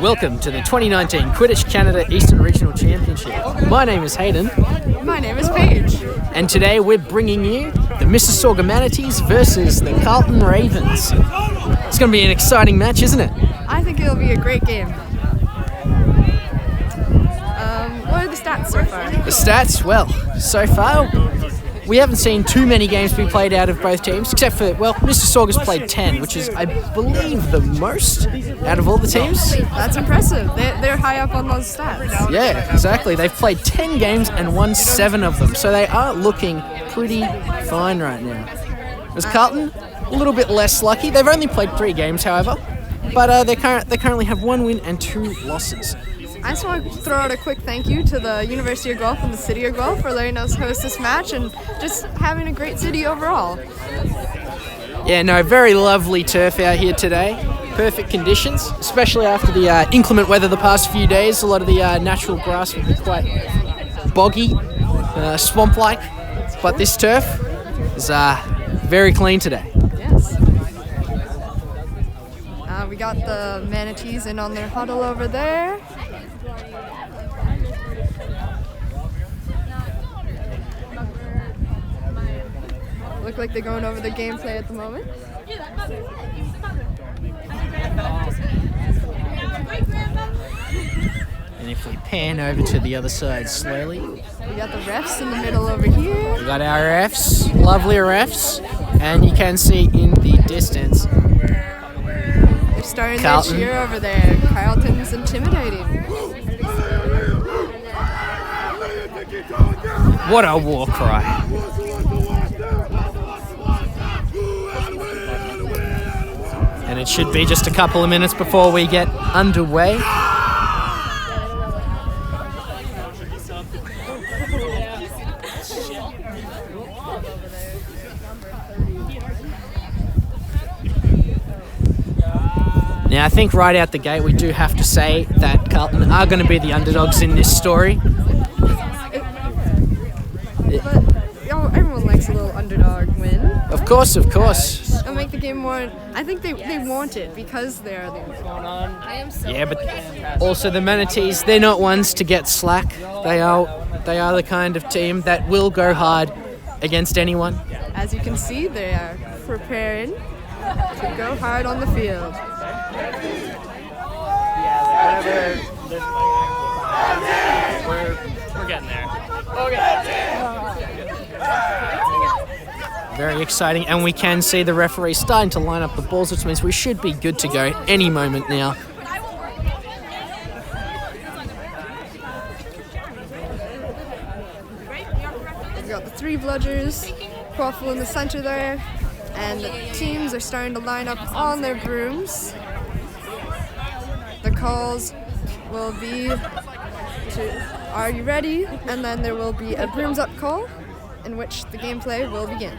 Welcome to the 2019 Quidditch Canada Eastern Regional Championship. My name is Hayden. My name is Paige. And today we're bringing you the Mississauga Manatees versus the Carleton Ravens. It's going to be an exciting match, isn't it? I think it'll be a great game. What are the stats so far? The stats? Well, so far we haven't seen too many games be played out of both teams, except for, well, Mississauga's played 10, which is, I believe, the most out of all the teams. That's impressive. They're high up on those stats. Yeah, exactly. They've played 10 games and won 7 of them, so they are looking pretty fine right now. As Carleton, a little bit less lucky. They've only played 3 games, however, but they currently have 1 win and 2 losses. I just want to throw out a quick thank you to the University of Guelph and the City of Guelph for letting us host this match and just having a great city overall. Yeah, no, very lovely turf out here today. Perfect conditions, especially after the inclement weather the past few days. A lot of the natural grass would be quite boggy, swamp-like, but this turf is very clean today. Yes. We got the Manatees in on their huddle over there. Look like they're going over the gameplay at the moment. And if we pan over to the other side slowly, we got the refs in the middle over here. We got our refs, lovely refs, and you can see in the distance they're starting their cheer over there. Carleton's intimidating. What a war cry. And it should be just a couple of minutes before we get underway. Now, I think right out the gate we do have to say that Carleton are going to be the underdogs in this story. But everyone likes a little underdog win. Of course. It'll make the game more. I think they want it because they are the underdog. Yeah, but also the Manatees, they're not ones to get slack. They are the kind of team that will go hard against anyone. As you can see, they are preparing to go hard on the field. We're getting there. Okay. Very exciting, and we can see the referee starting to line up the balls, which means we should be good to go any moment now. We've got the 3 bludgers, Quaffle in the center there, and the teams are starting to line up on their brooms. The calls will be to, are you ready? And then there will be a brooms up call in which the gameplay will begin.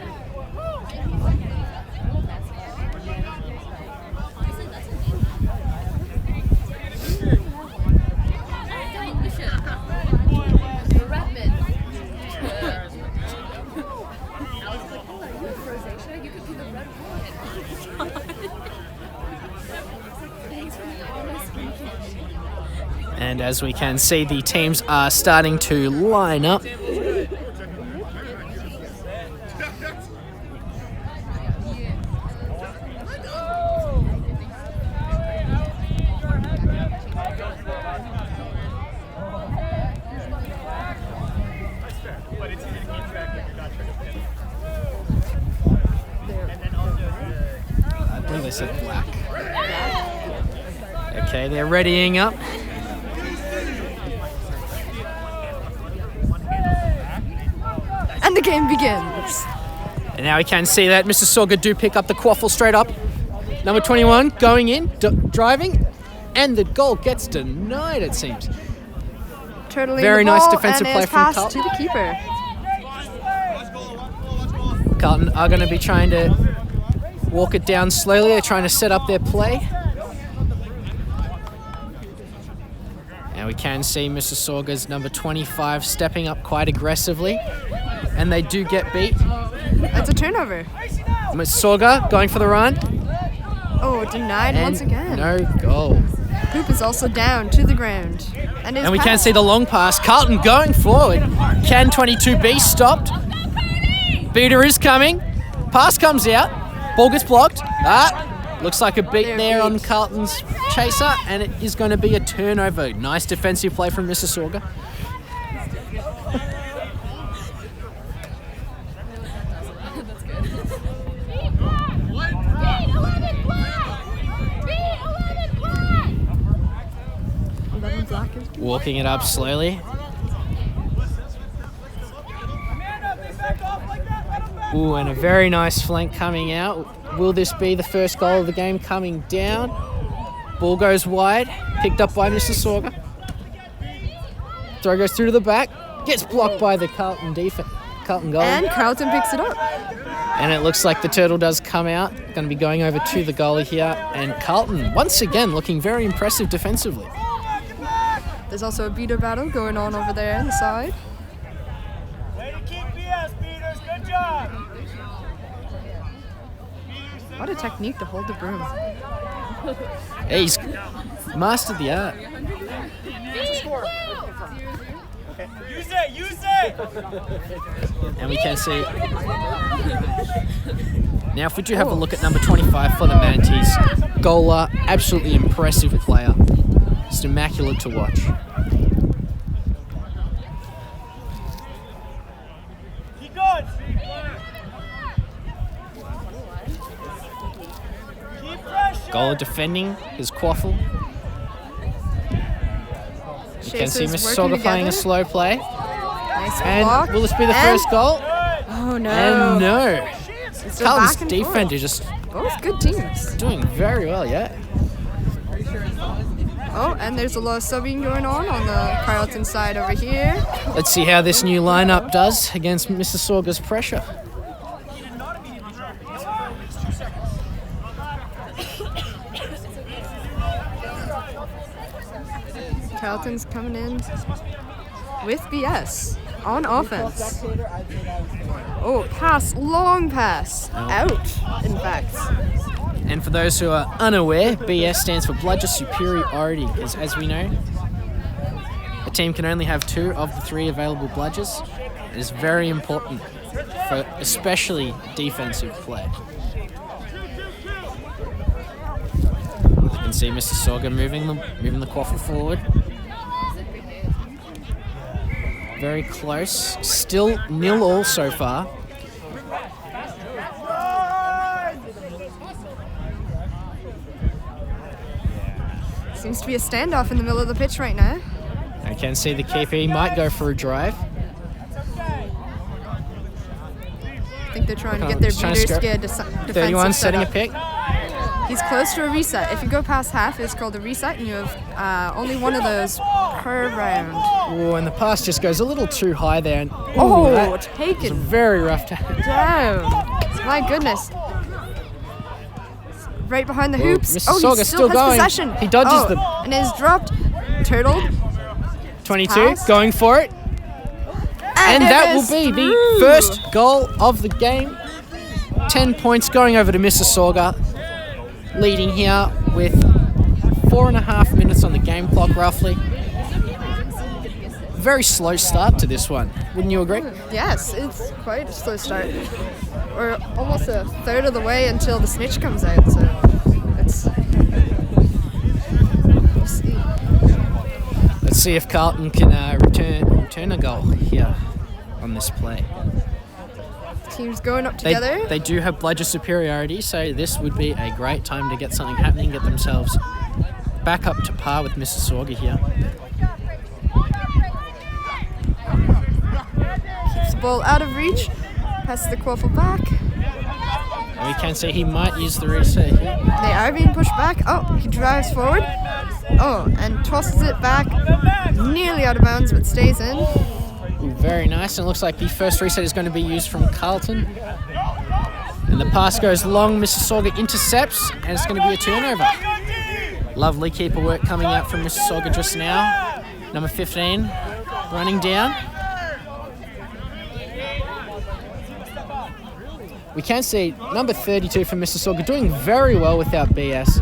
And as we can see, the teams are starting to line up. I believe they said black. Okay, they're readying up. And the game begins. And now we can see that Mississauga do pick up the quaffle straight up. Number 21 going in, driving, and the goal gets denied, it seems. Turtling Very the nice ball defensive and play is from passed Carleton. to the keeper. Carleton are going to be trying to walk it down slowly. They're trying to set up their play. And we can see Mississauga's number 25 stepping up quite aggressively. And they do get beat. That's a turnover. Mississauga going for the run. Oh, denied And once again. no goal. Hoop is also down to the ground. And we can see the long pass. Carleton going forward. Can 22 be stopped? Beater is coming. Pass comes out. Ball gets blocked. Looks like a beat there on Carleton's chaser, and it is going to be a turnover. Nice defensive play from Mississauga. Walking it up slowly. Ooh, and a very nice flank coming out. Will this be the first goal of the game coming down? Ball goes wide, picked up by Mississauga. Throw goes through to the back, gets blocked by the Carleton goal. And Carleton picks it up. And it looks like the turtle does come out. Going to be going over to the goalie here. And Carleton, once again, looking very impressive defensively. There's also a beater battle going on over there on the side. Way to keep BS, beaters. Good job. What a technique to hold the broom. Hey, he's mastered the art. Use it. And we can see. Now, if we do have a look at number 25 for the Manatees, Gola, absolutely impressive player. Just immaculate to watch. Keep going. Keep pressure. Gola defending his quaffle. You can see Mississauga playing a slow play. Nice And block. will this be the first goal? Oh no. And no. It's a Carleton's back and defender forth. just Both good teams. doing very well, yeah. Oh, and there's a lot of subbing going on the Carleton side over here. Let's see how this new lineup does against Mississauga's pressure. Carleton's coming in with BS on offense. Oh, pass, long pass. Out, in fact. And for those who are unaware, BS stands for Bludger Superiority, because as we know, a team can only have 2 of the 3 available bludgers. It is very important for especially defensive play. You can see Mississauga moving the quaffle forward. Very close. Still 0-0 so far. Seems to be a standoff in the middle of the pitch right now. I can see the keeper. He might go for a drive. I think they're trying to get their beater scared defensive 31 setting a setup. pick. He's close to a reset. If you go past half, it's called a reset, and you have only one of those per round. Oh, and the pass just goes a little too high there. And, that was a taken very rough tackle. down. My goodness. Right behind the hoops. He Mississauga still has going. possession. He dodges them. And is dropped. Turtle. 22, Pass. going for it. And it that will is be through. the first goal of the game. 10 points going over to Mississauga. Leading here with 4.5 minutes on the game clock, roughly. Very slow start to this one. Wouldn't you agree? Yes, it's quite a slow start. We're almost a third of the way until the snitch comes out, so it's... We'll see. Let's see if Carleton can return a goal here on this play. Teams going up together. They do have bludger superiority, so this would be a great time to get something happening, get themselves back up to par with Mississauga here. Keeps the ball out of reach. Passes the quaffle back. And we can see he might use the reset here. They are being pushed back. Oh, he drives forward. Oh, and tosses it back. Nearly out of bounds, but stays in. Ooh, very nice, and it looks like the first reset is going to be used from Carleton. And the pass goes long, Mississauga intercepts, and it's going to be a turnover. Lovely keeper work coming out from Mississauga just now. Number 15 running down. We can see number 32 from Mississauga doing very well without BS.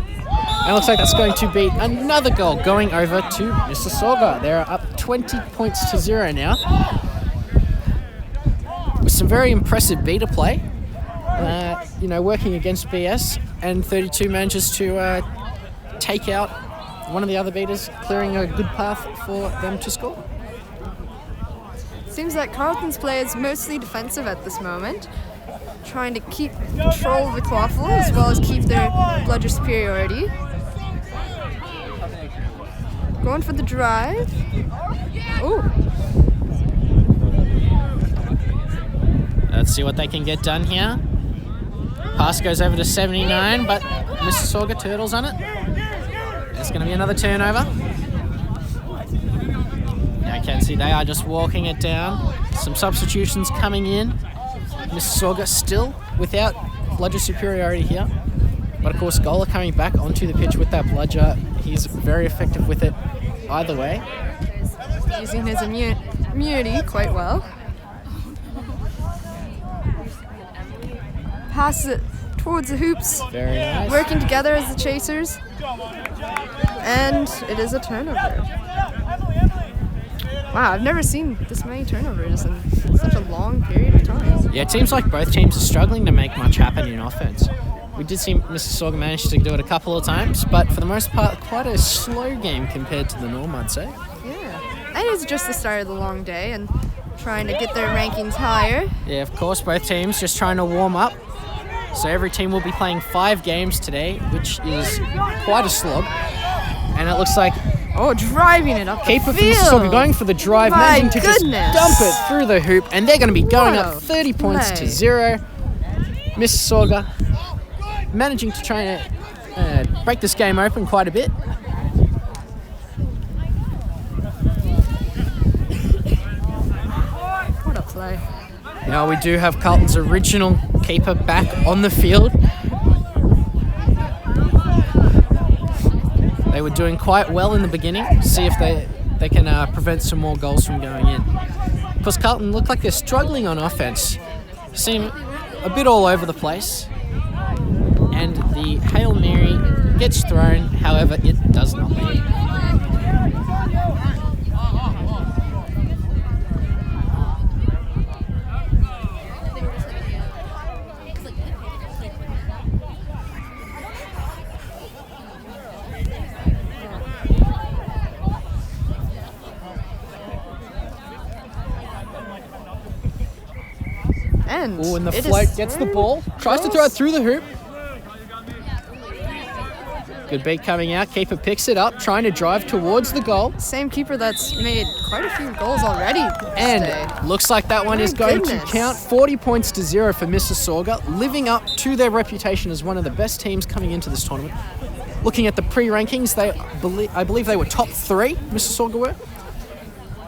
And it looks like that's going to be another goal going over to Mississauga. They're up 20 points to 0 now. With some very impressive beater play. Working against BS, and 32 manages to take out one of the other beaters, clearing a good path for them to score. Seems like Carleton's play is mostly defensive at this moment, trying to keep control of the quaffle as well as keep their bludger superiority. Going for the drive. Oh. Let's see what they can get done here. Pass goes over to 79, but Mississauga turtles on it. It's going to be another turnover. Now you can see they are just walking it down. Some substitutions coming in. Mississauga still without bludger superiority here. But of course, Gola coming back onto the pitch with that bludger. He's very effective with it either way. Using his immunity quite well. Passes it towards the hoops. Very nice. Working together as the chasers. And it is a turnover. Wow, I've never seen this many turnovers in such a long period of time. Yeah, it seems like both teams are struggling to make much happen in offense. We did see Mississauga manage to do it a couple of times, but for the most part, quite a slow game compared to the norm, I'd say. Yeah, and it's just the start of the long day and trying to get their rankings higher. Yeah, of course, both teams just trying to warm up. So every team will be playing 5 games today, which is quite a slog. And it looks like driving it up the keeper field. from Mississauga going for the drive, My managing to just goodness. dump it through the hoop, and they're going to be going What up a 30 points to play. 0. Mississauga managing to try and break this game open quite a bit. What a play. Now we do have Carleton's original keeper back on the field. They were doing quite well in the beginning. See if they can prevent some more goals from going in. Because Carleton look like they're struggling on offense. Seem a bit all over the place. And the Hail Mary gets thrown, however, it does not lead. And And the it float is gets the ball, tries to throw it through the hoop. Good beat coming out. Keeper picks it up, trying to drive towards the goal. Same keeper that's made quite a few goals already And today. looks like that one My is going goodness. to count. 40 points to 0 for Mississauga, living up to their reputation as one of the best teams coming into this tournament. Looking at the pre-rankings, I believe they were top 3, Mississauga were.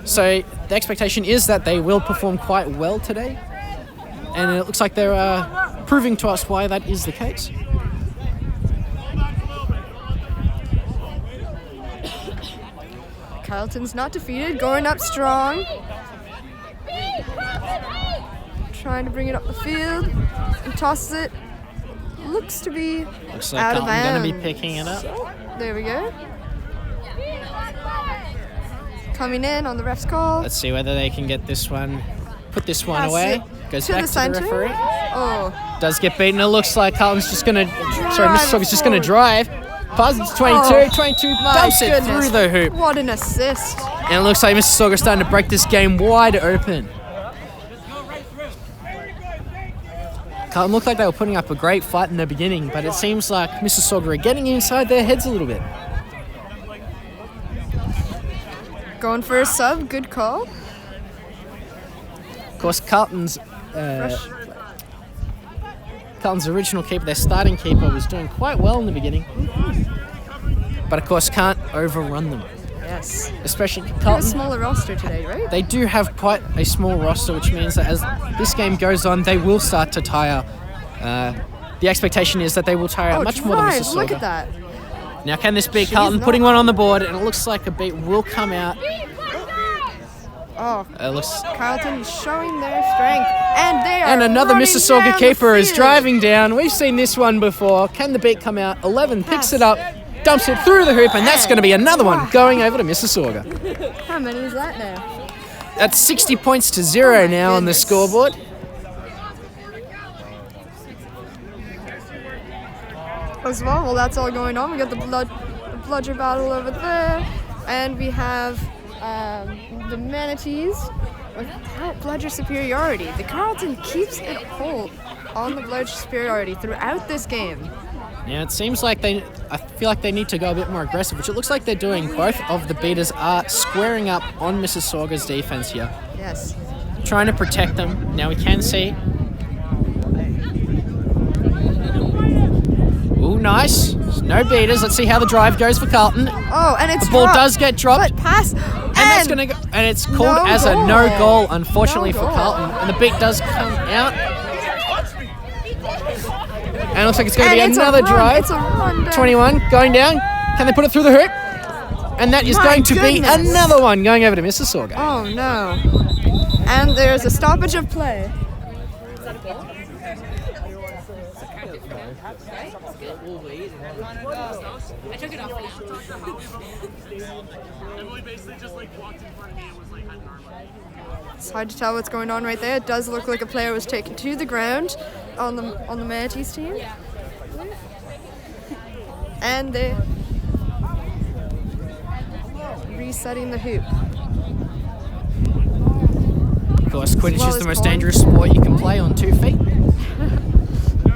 So the expectation is that they will perform quite well today. And it looks like they're proving to us why that is the case. Carleton's not defeated, going up strong. Trying to bring it up the field. And tosses it. Looks to be Looks like out of Carleton bounds. going to be picking it up. There we go. Coming in on the ref's call. Let's see whether they can get this one, put this one Pass away. it Goes to back the to center. the referee. Oh, Does get beaten. It looks like Carleton's just going to, Drive Mississauga's just going to forward. drive. Passes to 22, Oh, 22 my dumps it goodness. through the hoop. What an assist. And it looks like Mississauga's starting to break this game wide open. Carleton looked like they were putting up a great fight in the beginning, but it seems like Mississauga are getting inside their heads a little bit. Going for a sub, good call. Of course, Carleton's original keeper, their starting keeper, was doing quite well in the beginning. But of course, can't overrun them. Yes. Especially A Carleton. smaller roster today, right? They do have quite a small roster, which means that as this game goes on, they will start to tire. The expectation is that they will tire out much more than drive. Mississauga. Look at that. Now, can this be She's Carleton not- putting one on the board? And it looks like a beat will come out. Oh, It looks, Carleton showing their strength. And they are and another running Mississauga down keeper the is field. driving down. We've seen this one before. Can the beat come out? 11 picks it up dumps it through the hoop, and that's going to be another one going over to Mississauga. How many is that now? That's 60 points to 0 now on the scoreboard. As well, while that's all going on, we got the bludger battle over there, and we have the Manatees without bludger superiority. The Carleton keeps it hold on the bludger superiority throughout this game. Yeah, it seems like I feel like they need to go a bit more aggressive, which it looks like they're doing. Both of the beaters are squaring up on Mississauga's defense here. Yes. Trying to protect them. Now we can see. Ooh, nice. No beaters. Let's see how the drive goes for Carleton. Oh, and it's the ball dropped, does get dropped. But pass. And that's gonna go, and it's called as a no goal, unfortunately, for Carleton. And the beat does come out. And it looks like it's going to be another drive. It's a run. 21 going down. Can they put it through the hoop? And that is going to be another one going over to Mississauga. Oh no. And there's a stoppage of play. Is that a goal? I took it off. Emily basically just walked in front of me and was had an arm. It's hard to tell what's going on right there. It does look like a player was taken to the ground on the Manatees team. And they're resetting the hoop. Of course, Quidditch is the most dangerous sport you can play on 2 feet.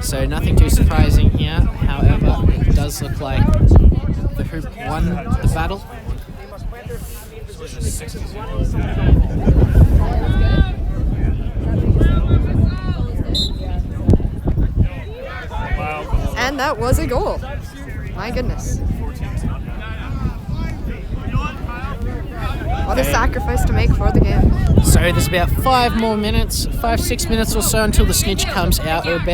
So nothing too surprising here. However, it does look like the hoop won the battle. And that was a goal. My goodness. What a sacrifice to make for the game. So there's about 5 more minutes, 5-6 minutes or so until the snitch comes out. We're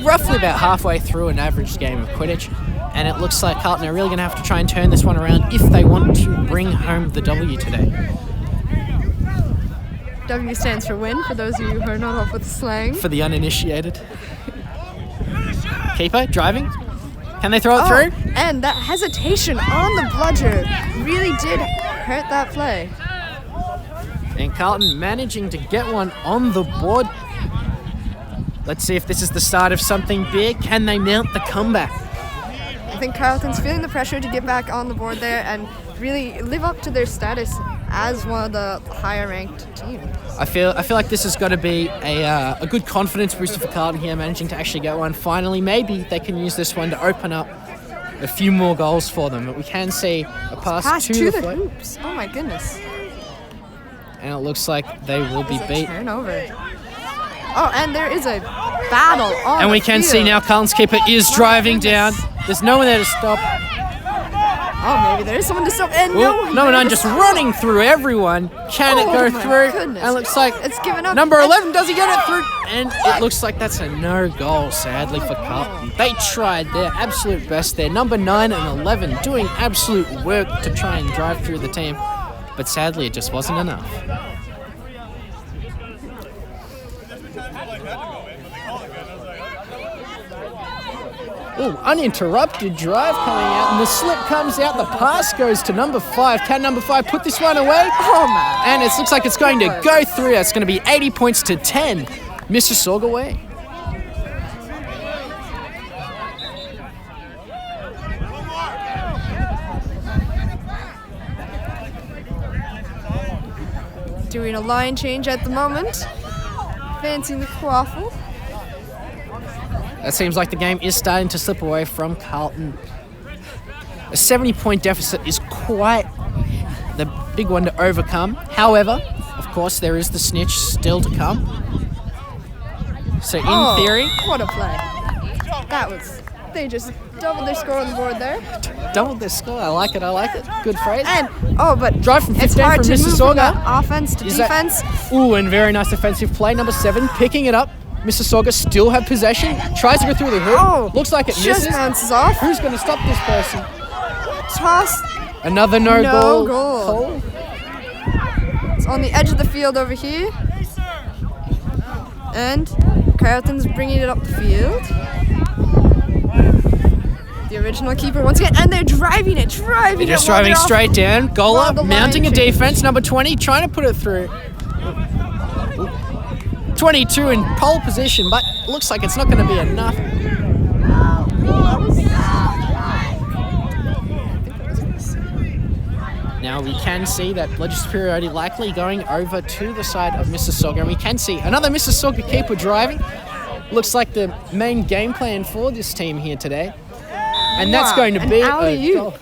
roughly about halfway through an average game of Quidditch. And it looks like Carleton are really going to have to try and turn this one around if they want to bring home the W today. W stands for win, for those of you who are not off with slang. For the uninitiated. Keeper, driving. Can they throw it through? And that hesitation on the bludger really did hurt that play. And Carleton managing to get one on the board. Let's see if this is the start of something big. Can they mount the comeback? I think Carleton's feeling the pressure to get back on the board there and really live up to their status as one of the higher ranked teams. I feel like this has got to be a good confidence booster for Carleton here, managing to actually get one. Finally, maybe they can use this one to open up a few more goals for them. But we can see a pass to the hoops. Oh my goodness. And it looks like they will be beat. Turnover. Oh, and there is a battle on And we the can field. see now Carleton's keeper is driving down. There's no one there to stop. Oh, maybe there is someone to stop. And no one just running through everyone. Can it go through? Goodness. And it looks like it's given up. Number 11, does he get it through? And it looks like that's a no goal, sadly, for Carleton. They tried their absolute best there. Number 9 and 11 doing absolute work to try and drive through the team. But sadly, it just wasn't enough. Oh, uninterrupted drive coming out, and the slip comes out. The pass goes to number 5. Can number 5 put this one away? Oh, man. And it looks like it's going to go through. It's going to be 80 points to 10. Mississauga way. Doing a line change at the moment. Fancying the quaffle. That seems like the game is starting to slip away from Carleton. A 70-point deficit is quite the big one to overcome. However, of course, there is the snitch still to come. So in theory... What a play. They just doubled their score on the board there. Doubled their score. I like it. Good phrase. And, but drive from 15 it's hard from to move Mississauga. from offense to defense. And very nice defensive play. Number 7, picking it up. Mississauga still have possession. Tries to go through the hoop. Looks like it misses. Just bounces off. Who's going to stop this person? Toss. Another no goal. Cole. It's on the edge of the field over here. And Carleton's bringing it up the field. The original keeper once again, and they're driving it. They're just driving straight down. Gola mounting a defense. Number 20 trying to put it through. 22 in pole position, but looks like it's not going to be enough. Now we can see that Bludger superiority likely going over to the side of Mississauga, and we can see another Mississauga keeper driving. Looks like the main game plan for this team here today. And that's going to be a goal.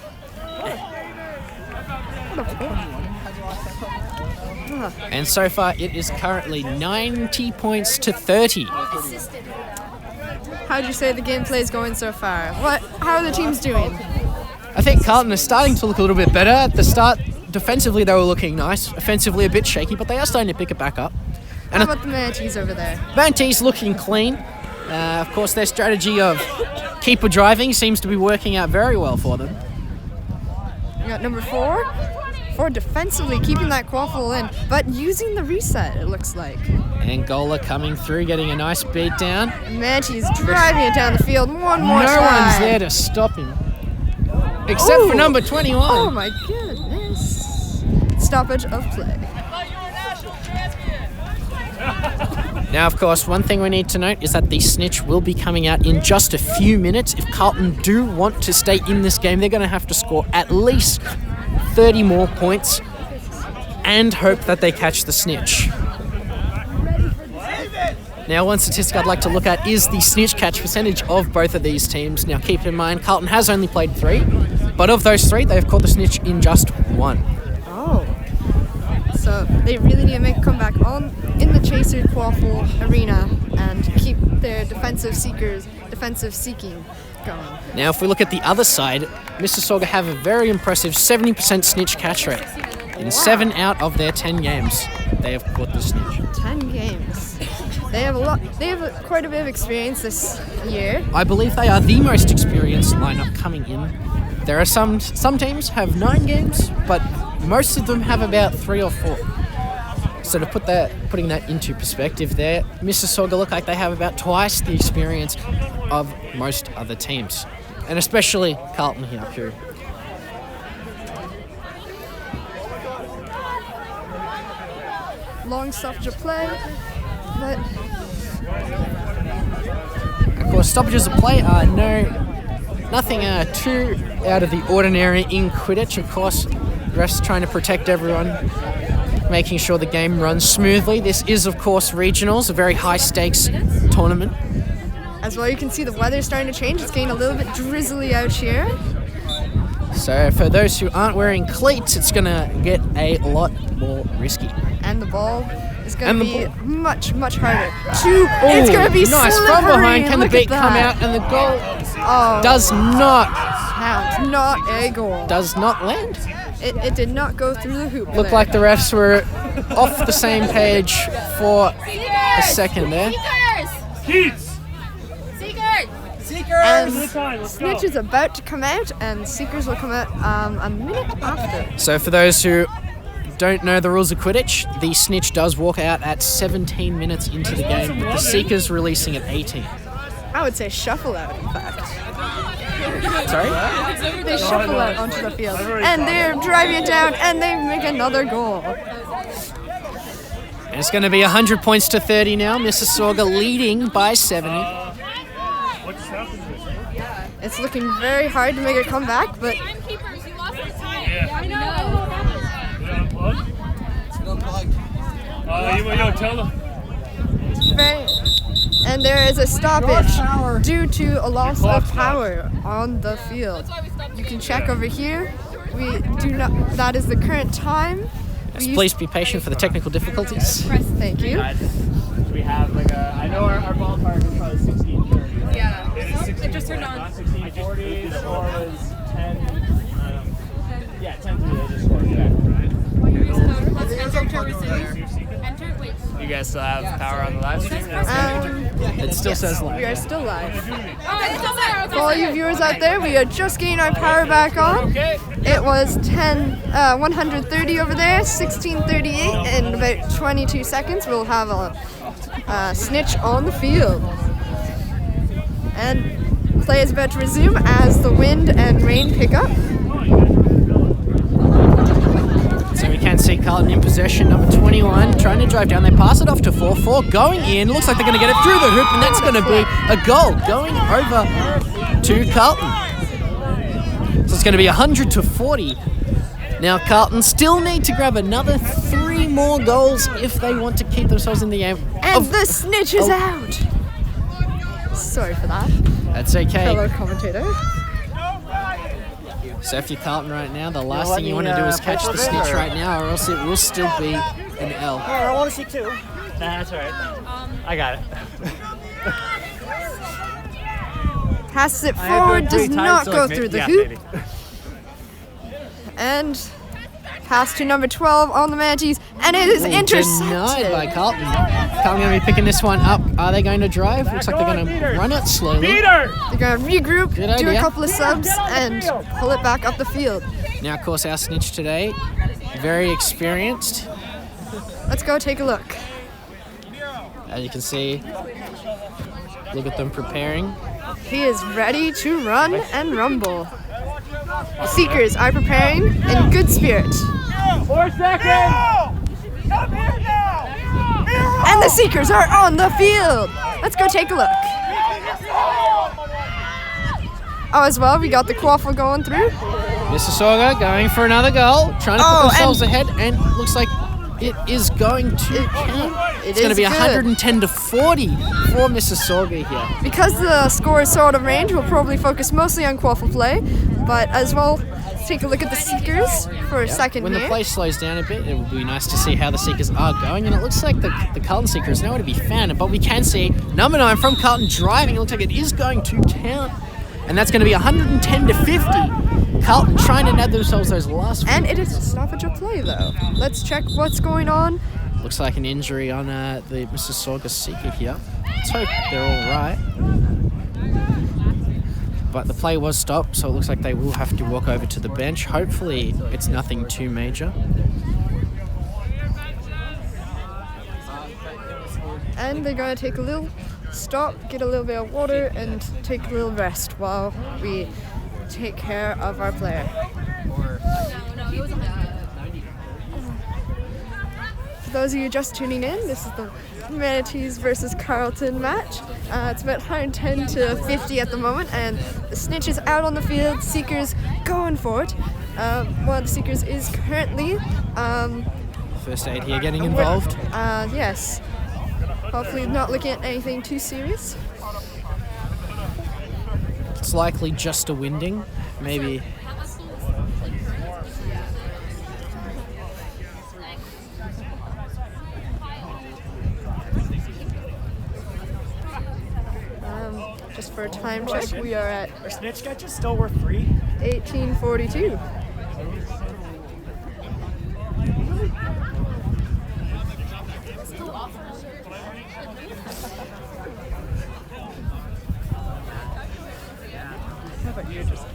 And so far it is currently 90 points to 30. How'd you say the gameplay is going so far? How are the teams doing? I think Carleton is starting to look a little bit better. At the start, defensively they were looking nice. Offensively a bit shaky, but they are starting to pick it back up. And how about the Manatees over there? Manatees looking clean. Of course, their strategy of keeper driving seems to be working out very well for them. We got number 4. 4 defensively keeping that quaffle in, but using the reset, it looks like. Angola coming through, getting a nice beat down. Manatees driving it down the field one more time. No one's there to stop him. Except for number 21. Oh my goodness. Stoppage of play. Now, of course, one thing we need to note is that the snitch will be coming out in just a few minutes. If Carleton do want to stay in this game, they're going to have to score at least 30 more points and hope that they catch the snitch. Now, one statistic I'd like to look at is the snitch catch percentage of both of these teams. Now, keep in mind, Carleton has only played 3, but of those 3, they've caught the snitch in just 1. Oh. So they really need to make a comeback in the Chaser Quaffle arena and keep their defensive seeking going. Now, if we look at the other side, Mississauga have a very impressive 70% snitch catch rate. In 7 out of their 10 games, they have caught the snitch. 10 games. They have quite a bit of experience this year. I believe they are the most experienced lineup coming in. There are some teams have 9 games, but most of them have about 3 or 4. So to putting that into perspective there, Mississauga look like they have about twice the experience of most other teams. And especially Carleton here, too. Long stoppage of play, but of course, stoppages of play are nothing too out of the ordinary in Quidditch. Of course, refs trying to protect everyone, making sure the game runs smoothly. This is, of course, regionals, a very high-stakes tournament. As well, you can see the weather's starting to change. It's getting a little bit drizzly out here. So for those who aren't wearing cleats, it's going to get a lot more risky. And the ball is going to be much, much harder. It's going to be nice slippery. from behind. Can the Look beat at come that. out? And the goal does not count. Not a goal. Does not land. It did not go through the hoop. Looked like the refs were off the same page for a second there. And Snitch is about to come out, and Seekers will come out a minute after. So for those who don't know the rules of Quidditch, the Snitch does walk out at 17 minutes into the game, with the Seekers releasing at 18. I would say shuffle out, in fact. Sorry? They shuffle out onto the field, and they're driving it down, and they make another goal. And it's going to be 100 points to 30 now. Mississauga leading by 70. It's looking very hard to make a comeback, but and there is a stoppage due to a loss of power on the field. You can check over here. We do not. That is the current time. Yes, please be patient for the technical difficulties. Thank you. We have I know our ballpark is probably 16:30. Yeah. It just turned on. 16:40. The score was 10. Yeah, 10-3. They just scored. You guys still have power on the live stream? It still says live. We are still live. For all you viewers out there, we are just getting our power back on. It was 130 over there, 16:38. In about 22 seconds, we'll have a snitch on the field. And Play is about to resume as the wind and rain pick up. So we can see Carleton in possession, number 21, trying to drive down. They pass it off to 4-4, going in. Looks like they're going to get it through the hoop, and that's going to be a goal going over to Carleton. So it's going to be 100-40. Now Carleton still need to grab another 3 more goals if they want to keep themselves in the game. And the snitch is out. Sorry for that, That's okay. fellow commentator. So if you're Carleton right now, the last thing you want to do is catch the snitch right now, or else it will still be an L. I want to see 2. Nah, that's all right. I got it. Passes it forward, does not go through the hoop. Maybe. And pass to number 12 on the Manatees, and it is Denied intercepted. by Carleton. Carleton going to be picking this one up. Are they going to drive? Looks like they're going to run it slowly. Peter! They're going to regroup, Good do a idea. couple of subs, and pull it back up the field. Now, of course, our snitch today, very experienced. Let's go take a look. As you can see, look at them preparing. He is ready to run and rumble. The Seekers are preparing in good spirit. 4 seconds! And the Seekers are on the field. Let's go take a look. Oh, as well, we got the quaffle going through. Mississauga going for another goal, trying to put themselves ahead, and looks like it is going to count. It's going to be 110-40 for Mississauga here. Because the score is so out of range, we'll probably focus mostly on quaffle play, but as well, take a look at the Seekers for a second When here. the play slows down a bit, it will be nice to see how the Seekers are going, and it looks like the Carleton Seeker is nowhere to be found, but we can see number 9 from Carleton driving. It looks like it is going to count, and that's going to be 110-50. Carleton trying to nab themselves those last few. And it is a stoppage of play, though. Let's check what's going on. Looks like an injury on the Mississauga Seeker here. Let's hope they're all right. But the play was stopped, so it looks like they will have to walk over to the bench. Hopefully it's nothing too major. And they're going to take a little stop, get a little bit of water, and take a little rest while we take care of our player. For those of you just tuning in, this is the Manatees versus Carleton match. It's about 110-50 at the moment, and the snitch is out on the field. Seekers going for it. One of the Seekers is currently First aid here getting involved. yes. Hopefully not looking at anything too serious. It's likely just a winding, maybe. Just for a time check, we are at Are snitch sketches still worth 3? 1842. How about you just...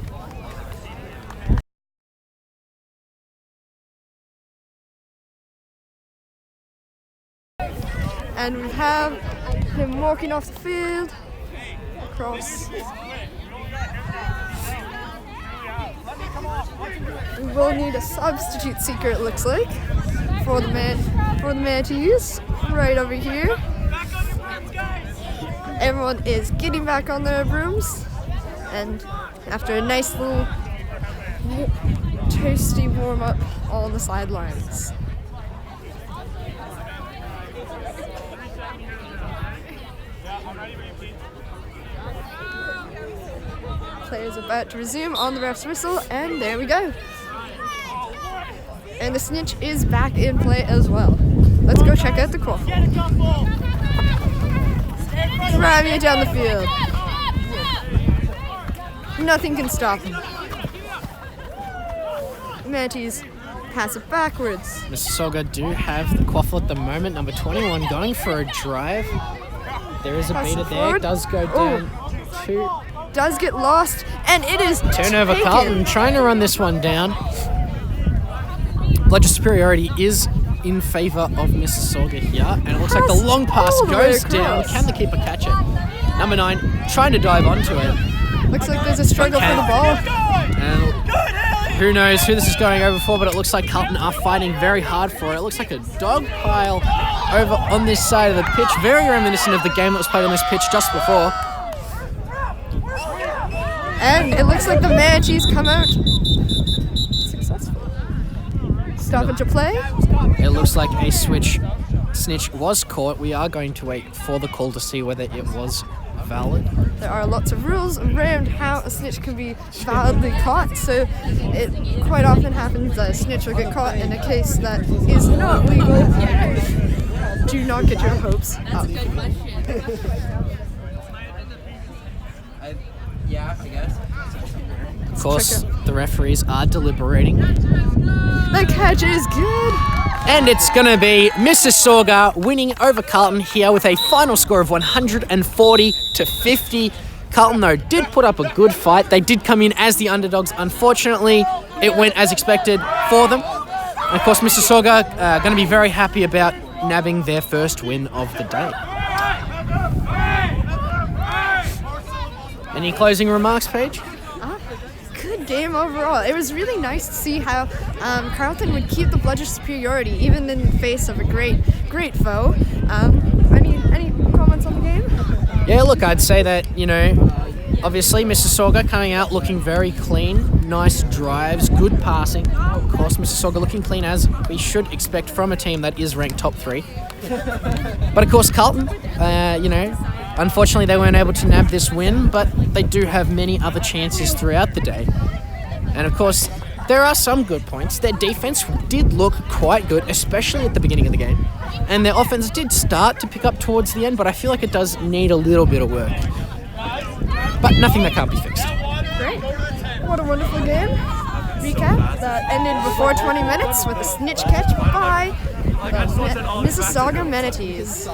And we have him walking off the field across. We will need a substitute seeker, it looks like, for the Manatees right over here. Everyone is getting back on their brooms, and after a nice little toasty warm up on the sidelines. Players about to resume on the ref's whistle, and there we go. And the snitch is back in play as well. Let's go check out the quaffle. Driving it down the field. Nothing can stop him. Manatees pass it backwards. Mississauga do have the quaffle at the moment. Number 21 going for a drive. There is a Pass beater it there. forward. Does go down to Does get lost, and it is turnover. taken. Carleton trying to run this one down. Bludger superiority is in favour of Mississauga here, and it looks like the long pass all the way goes down. across. Can the keeper catch it? Number 9 trying to dive onto it. Looks like there's a struggle for the ball. And who knows who this is going over for, but it looks like Carleton are fighting very hard for it. It looks like a dog pile over on this side of the pitch. Very reminiscent of the game that was played on this pitch just before. And it looks like the Manatees come out successful. Stoppage of play. It looks like a snitch was caught. We are going to wait for the call to see whether it was valid. There are lots of rules around how a snitch can be validly caught, so it quite often happens that a snitch will get caught in a case that is not legal. Do not get your hopes up. Of course, the referees are deliberating. The catch is good. And it's going to be Mississauga winning over Carleton here with a final score of 140-50. Carleton, though, did put up a good fight. They did come in as the underdogs. Unfortunately, it went as expected for them. And of course, Mississauga going to be very happy about nabbing their first win of the day. Any closing remarks, Paige? Good game overall. It was really nice to see how Carleton would keep the bludger superiority even in the face of a great foe. Any comments on the game? Yeah, look, I'd say that, obviously Mississauga coming out looking very clean, nice drives, good passing. Of course, Mississauga looking clean as we should expect from a team that is ranked top 3. But of course, Carleton, unfortunately they weren't able to nab this win, but they do have many other chances throughout the day. And of course, there are some good points. Their defense did look quite good, especially at the beginning of the game. And their offense did start to pick up towards the end, but I feel like it does need a little bit of work. But nothing that can't be fixed. Great. What a wonderful game. Recap that ended before 20 minutes with a snitch catch by the Mississauga Manatees.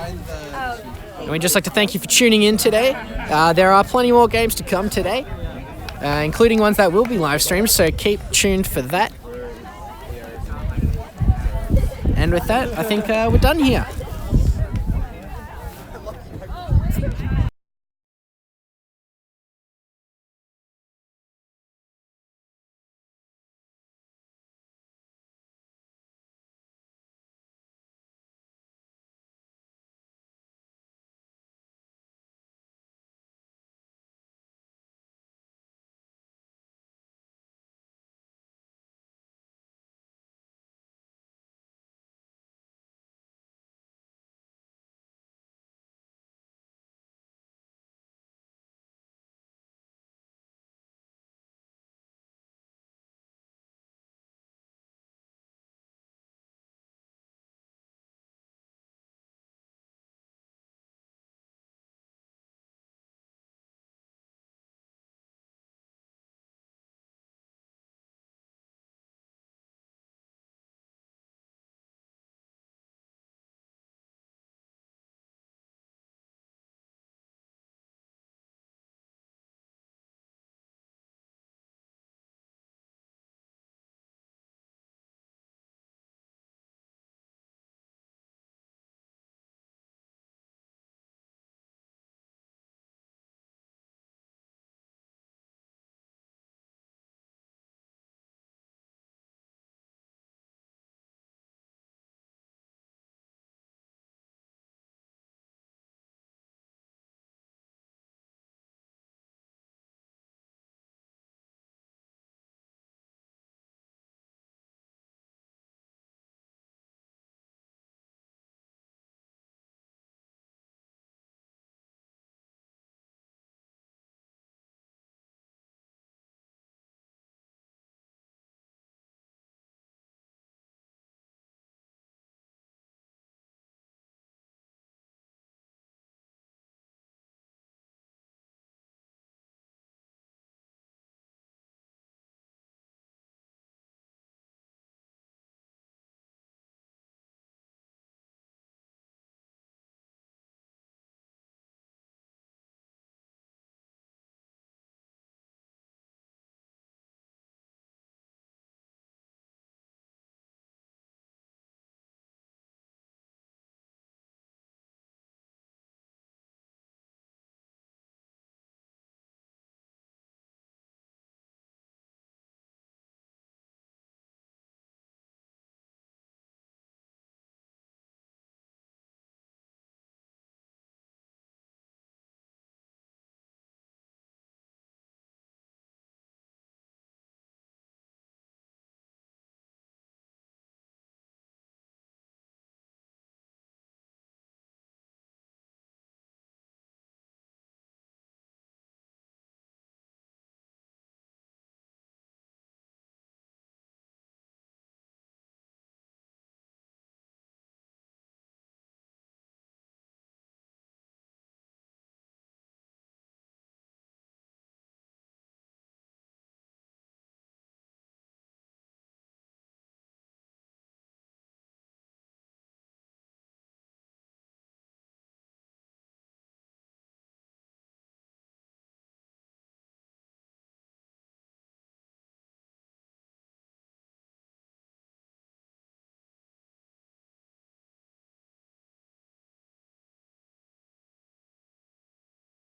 And we'd just like to thank you for tuning in today. There are plenty more games to come today, including ones that will be live streamed, so keep tuned for that. And with that, I think we're done here.